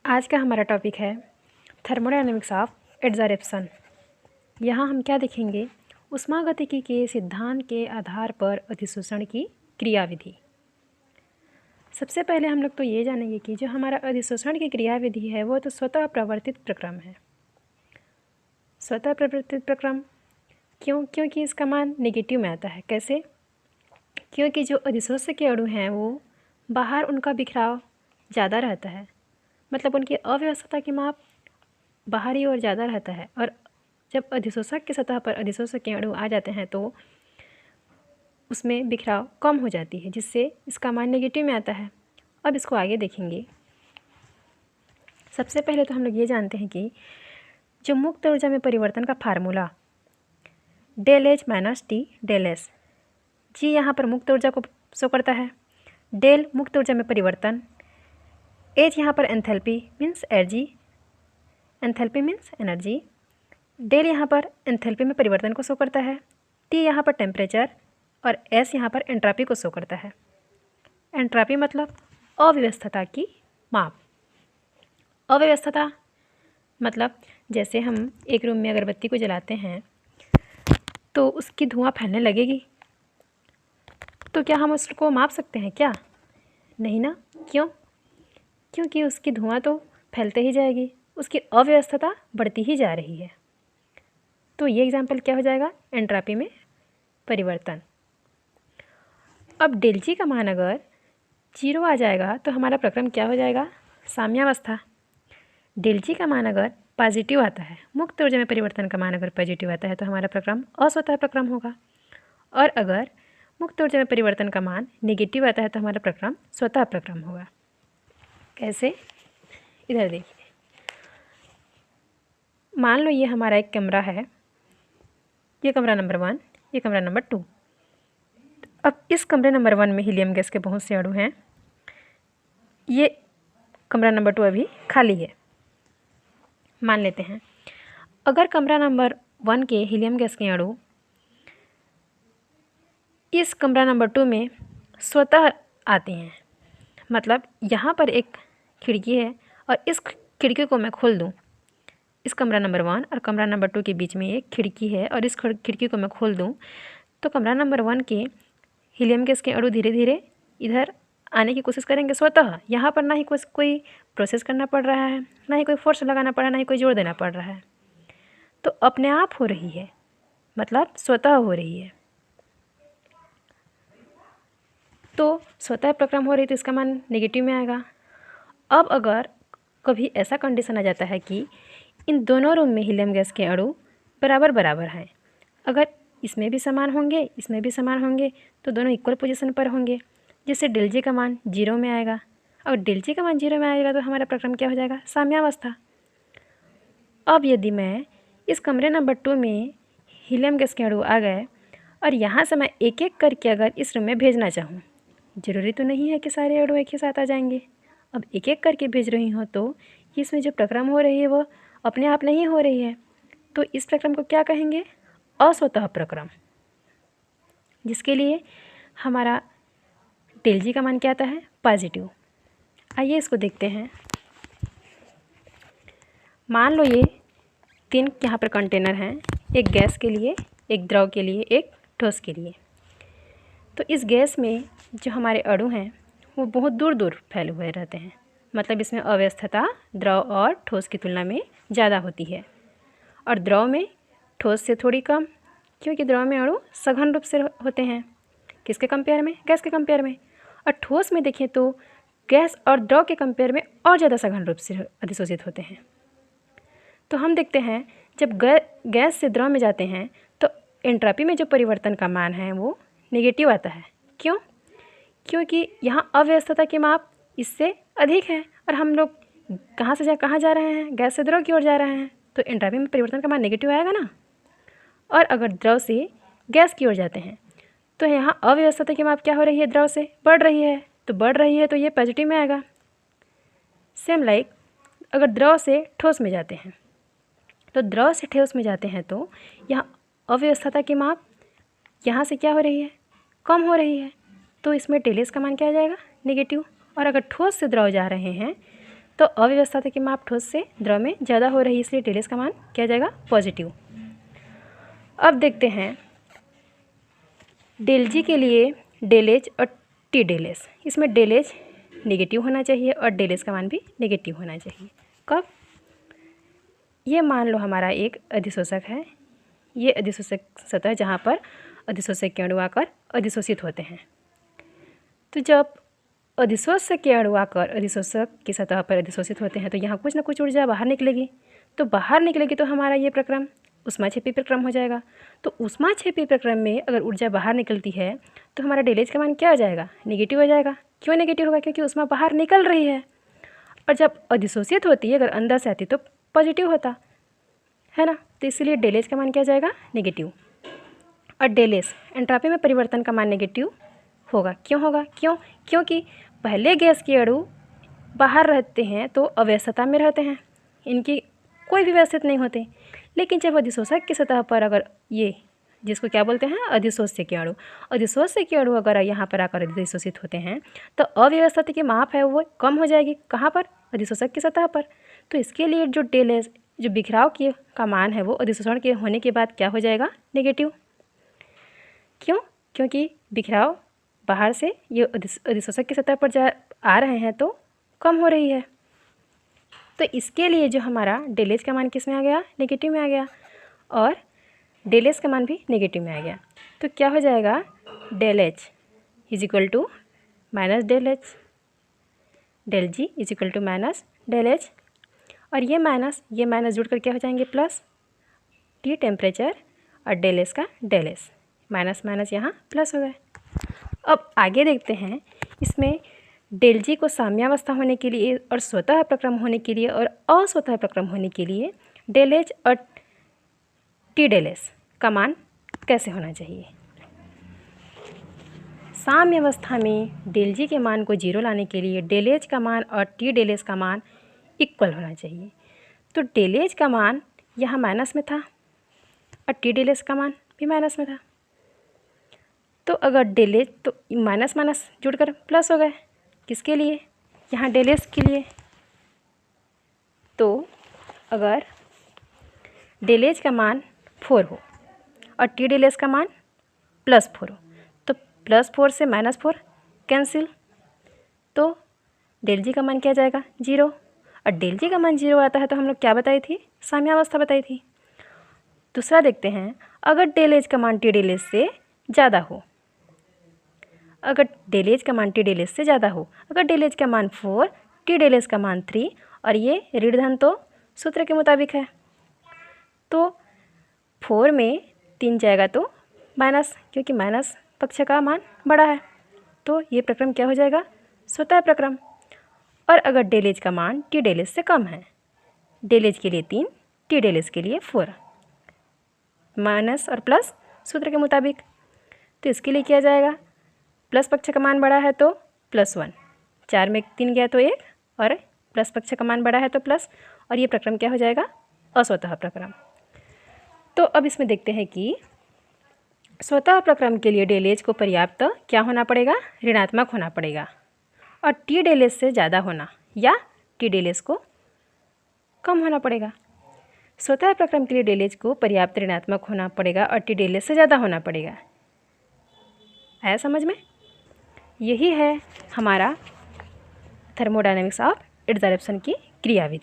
आज का हमारा टॉपिक है थर्मोडायनेमिक्स ऑफ एडजॉर्प्शन। यहाँ हम क्या देखेंगे, ऊष्मागतिकी के सिद्धांत के आधार पर अधिशोषण की क्रियाविधि। सबसे पहले हम लोग तो ये जानेंगे कि जो हमारा अधिशोषण की क्रियाविधि है वो तो स्वतः प्रवर्तित प्रक्रम है। स्वतः प्रवर्तित प्रक्रम क्योंकि इसका मान नेगेटिव में आता है। कैसे? क्योंकि जो अधिशोष्य के अणु हैं वो बाहर उनका बिखराव ज़्यादा रहता है, मतलब उनकी अव्यवस्था की माप बाहरी ओर ज़्यादा रहता है, और जब अधिशोषक की सतह पर अधिशोषक के अणु आ जाते हैं तो उसमें बिखराव कम हो जाती है, जिससे इसका मान नेगेटिव में आता है। अब इसको आगे देखेंगे। सबसे पहले तो हम लोग ये जानते हैं कि जो मुक्त ऊर्जा में परिवर्तन का formula del H minus T del S, जी यहाँ पर मुक्त ऊर्जा को शो करता है, डेल मुक्त ऊर्जा में परिवर्तन, एच यहाँ पर enthalpy means energy, enthalpy means energy, del यहाँ पर एंथैल्पी में परिवर्तन को शो करता है, टी यहाँ पर टेम्परेचर, और एस यहाँ पर एंट्रोपी को शो करता है। एंट्रोपी मतलब अव्यवस्था की माप। अव्यवस्था मतलब जैसे हम एक रूम में अगरबत्ती को जलाते हैं तो उसकी धुआं फैलने लगेगी, तो क्या हम उसको माप सकते हैं क्या? नहीं ना। क्यों? क्योंकि उसकी धुआं तो फैलते ही जाएगी, उसकी अव्यवस्था बढ़ती ही जा रही है। तो ये एग्जाम्पल क्या हो जाएगा? एंट्रोपी में परिवर्तन। अब डेल जी का मान अगर 0 आ जाएगा तो हमारा प्रक्रम क्या हो जाएगा? साम्यावस्था। डेल जी का मान अगर पॉजिटिव आता है, मुक्त ऊर्जा में परिवर्तन का मान अगर पॉजिटिव आता है तो हमारा प्रक्रम अस्वतः प्रक्रम होगा, और अगर मुक्त ऊर्जा में परिवर्तन का मान नेगेटिव आता है तो हमारा प्रक्रम स्वतः प्रक्रम होगा। कैसे? इधर देखिए, मान लो ये हमारा एक कमरा है, ये कमरा नंबर 1, ये कमरा नंबर 2। अब इस कमरे नंबर 1 में हीलियम गैस के बहुत से अणु हैं, ये कमरा नंबर 2 अभी खाली है। मान लेते हैं अगर कमरा नंबर 1 के हीलियम गैस के अणु इस कमरा नंबर 2 में स्वतः आते हैं, मतलब यहाँ पर एक खिड़की है और इस खिड़की को मैं खोल दूँ, इस कमरा नंबर 1 और कमरा नंबर 2 के बीच में एक खिड़की है और इस खिड़की को मैं खोल दूँ, तो कमरा नंबर 1 के हीलियम गैस के अणु धीरे धीरे इधर आने की कोशिश करेंगे स्वतः। यहाँ पर ना ही कोई प्रोसेस करना पड़ रहा है, ना ही कोई फोर्स लगाना पड़ रहा है, ना ही कोई जोर देना पड़ रहा है, तो अपने आप हो रही है, मतलब स्वतः हो रही है। तो स्वतः प्रक्रम हो रही तो इसका मान नेगेटिव में आएगा। अब अगर कभी ऐसा कंडीशन आ जाता है कि इन दोनों रूम में हीलियम गैस के अणु बराबर बराबर हैं, अगर इसमें भी समान होंगे, इसमें भी समान होंगे, तो दोनों इक्वल पोजीशन पर होंगे, जिससे डेल जी का मान 0 में आएगा। और डेल जी का मान 0 में आएगा तो हमारा प्रक्रम क्या हो जाएगा? साम्यावस्था। अब यदि मैं इस कमरे नंबर 2 में हीलियम गैस के अणु आ गए और यहाँ से मैं एक एक करके अगर इस रूम में भेजना चाहूँ, ज़रूरी तो नहीं है कि सारे अणु एक ही साथ आ जाएंगे। अब एक एक करके भेज रही हूँ तो इसमें जो प्रक्रम हो रही है वो अपने आप नहीं हो रही है, तो इस प्रक्रम को क्या कहेंगे? अस्वतः प्रक्रम, जिसके लिए हमारा डेल जी का मान क्या आता है? पॉजिटिव। आइए इसको देखते हैं। मान लो ये 3 यहाँ पर कंटेनर हैं, एक गैस के लिए, एक द्रव के लिए, एक ठोस के लिए। तो इस गैस में जो हमारे अणु हैं वो बहुत दूर दूर फैले हुए रहते हैं, मतलब इसमें अव्यवस्था द्रव और ठोस की तुलना में ज़्यादा होती है, और द्रव में ठोस से थोड़ी कम, क्योंकि द्रव में अणु सघन रूप से होते हैं। किसके कंपेयर में? गैस के कंपेयर में। और ठोस में देखें तो गैस और द्रव के कंपेयर में और ज़्यादा सघन रूप से अधिशोषित होते हैं। तो हम देखते हैं जब गैस से द्रव में जाते हैं तो एंट्रोपी में जो परिवर्तन का मान है वो नेगेटिव आता है। क्यों? क्योंकि यहाँ अव्यवस्था की माप इससे अधिक है, और हम लोग कहाँ जा रहे हैं? गैस से द्रव की ओर जा रहे हैं, तो एंट्रोपी में परिवर्तन का मान नेगेटिव आएगा ना। और अगर द्रव से गैस की ओर जाते हैं तो यहाँ अव्यवस्था की माप क्या हो रही है? द्रव से बढ़ रही है, तो बढ़ रही है तो ये पॉजिटिव में आएगा। सेम लाइक अगर द्रव से ठोस में जाते हैं, तो द्रव से ठोस में जाते हैं तो यहाँ अव्यवस्था की माप यहाँ से क्या हो रही है? कम हो रही है, तो इसमें डेल एस का मान क्या आ जाएगा? नेगेटिव। और अगर ठोस से द्रव जा रहे हैं तो अव्यवस्था की माप ठोस से द्रव में ज़्यादा हो रही है, इसलिए डेल एस का मान क्या जाएगा? पॉजिटिव। अब देखते हैं डेल जी के लिए डेल एच और टी डेल एस। इसमें डेल एच नेगेटिव होना चाहिए और डेल एस का मान भी नेगेटिव होना चाहिए। कब? ये मान लो हमारा एक अधिशोषक है, ये अधिशोषक सतह जहाँ पर अधिशोषक के अणु आकर अधिशोषित होते हैं। तो जब अधिशोषक के अणु आकर अधिशोषक की सतह पर अधिशोषित होते हैं तो यहाँ कुछ ना कुछ ऊर्जा बाहर निकलेगी। तो बाहर निकलेगी तो हमारा ये प्रक्रम ऊष्माक्षेपी प्रक्रम हो जाएगा। तो ऊष्माक्षेपी प्रक्रम में अगर ऊर्जा बाहर निकलती है तो हमारा डेल एच का मान क्या हो जाएगा? नेगेटिव हो जाएगा। क्यों नेगेटिव होगा? क्योंकि ऊष्मा बाहर निकल रही है। और जब अधिशोषित होती है, अगर अंदर से आती तो पॉजिटिव होता है ना। तो इसलिए डेल एच का मान क्या जाएगा? नेगेटिव। और डेल एस एंट्रॉपी में परिवर्तन का मान नेगेटिव होगा। क्यों होगा? क्योंकि पहले गैस के अणु बाहर रहते हैं तो अव्यवस्था में रहते हैं, इनकी कोई भी व्यवस्थित नहीं होते। लेकिन जब अधिशोषक की सतह पर अगर ये जिसको क्या बोलते हैं? अधिशोष्य के अणु, अधिशोष्य के अणु अगर यहाँ पर आकर अधिशोषित होते हैं तो अव्यवस्था की माप है वो कम हो जाएगी। कहाँ पर? अधिशोषक की सतह पर। तो इसके लिए जो डेल एस जो बिखराव का मान है वो अधिशोषण के होने के बाद क्या हो जाएगा? नेगेटिव। क्यों? क्योंकि बिखराव बाहर से ये अधिशोषक की सतह पर आ रहे हैं तो कम हो रही है। तो इसके लिए जो हमारा डेल एच का मान किस में आ गया? नेगेटिव में आ गया। और डेल एस का मान भी नेगेटिव में आ गया। तो क्या हो जाएगा? Del H is equal to minus del H, del G is equal to minus del H. और ये माइनस जुड़ कर क्या हो जाएंगे? प्लस। टी टेम्परेचर और डेल एस का डेल एस, माइनस माइनस यहाँ प्लस हो गए। अब आगे देखते हैं इसमें डेल जी को साम्यावस्था होने के लिए और स्वतः प्रक्रम होने के लिए और अस्वतः प्रक्रम होने के लिए डेल एच और टी डेल एस का मान कैसे होना चाहिए? साम्यावस्था में डेल जी के मान को 0 लाने के लिए डेल एच का मान और टी डेल एस का मान इक्वल होना चाहिए। तो डेल एच का मान यहाँ माइनस में था और टी डेल एस का मान भी माइनस में था। तो अगर डेल एच तो माइनस माइनस जुड़कर प्लस हो गए, किसके लिए? यहाँ डेल एस के लिए। तो अगर डेल एच का मान 4 हो और टी डेल एस का मान +4 हो तो +4 से -4 कैंसिल, तो डेल जी का मान क्या जाएगा? 0। और डेल जी का मान 0 आता है तो हम लोग क्या बताई थी? साम्यावस्था बताई थी। दूसरा देखते हैं, अगर डेल एच का मान टी डेल एस से ज़्यादा हो, अगर डेल एच का मान टी डेल एस से ज़्यादा हो, अगर डेल एच का मान 4, टी डेल एस का मान 3 और ये ऋण धन तो सूत्र के मुताबिक है, तो 4 में 3 जाएगा तो माइनस, क्योंकि माइनस पक्ष का मान बड़ा है, तो ये प्रक्रम क्या हो जाएगा? स्वतः प्रक्रम। और अगर डेल एच का मान टी डेल एस से कम है, डेल एच के लिए 3, टी डेल एस के लिए 4, माइनस और प्लस सूत्र के मुताबिक, तो इसके लिए किया जाएगा प्लस पक्ष का मान बड़ा है तो +1, 4 में 3 गया तो 1 और प्लस पक्ष का मान बड़ा है तो प्लस, और ये प्रक्रम क्या हो जाएगा? अस्वतः प्रक्रम। तो अब इसमें देखते हैं कि स्वतः प्रक्रम के लिए डेल एच को पर्याप्त क्या होना पड़ेगा? ऋणात्मक होना पड़ेगा और टी डेल एस से ज़्यादा होना या टी डेल एस को कम होना पड़ेगा। स्वतः प्रक्रम के लिए डेल एच को पर्याप्त ऋणात्मक होना पड़ेगा और टी डेल एस से ज़्यादा होना पड़ेगा। आया समझ में? यही है हमारा थर्मोडायनेमिक्स ऑफ एडसॉर्प्शन की क्रियाविधि।